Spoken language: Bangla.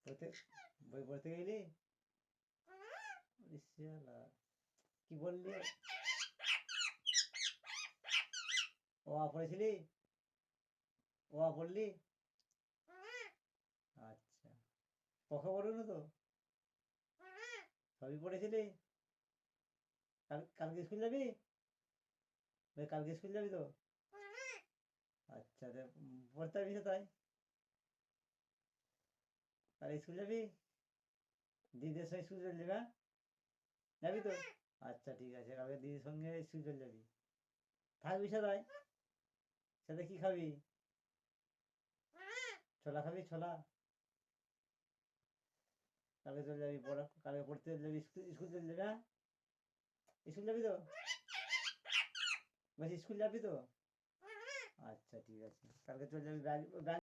পড়তে বই পড়তে গেলি? কি বললি? ও আ পড়েছিলি? ও আ পড়লি? আচ্ছা, ক খ পড়বি তো? সবই পড়েছিলি? কালকে স্কুল যাবি? কালকে স্কুল যাবি তো? আচ্ছা, পড়তে পারবি তো তাই? তাহলে স্কুল যাবি? দিদির সঙ্গে স্কুল চলে যাবি? হ্যাঁ, যাবি তো? আচ্ছা ঠিক আছে, কালকে দিদির সঙ্গে স্কুল চলে যাবি। থাকবি সদাই? সাথে কি খাবি? ছোলা খাবি, ছোলা? কালকে চলে যাবি কালকে পড়তে চলে যাবি, স্কুল চলে যাবি? হ্যাঁ, স্কুল যাবি তো? বলছি স্কুল যাবি তো? আচ্ছা ঠিক আছে, কালকে চলে যাবি, ব্যাগ ব্যাগ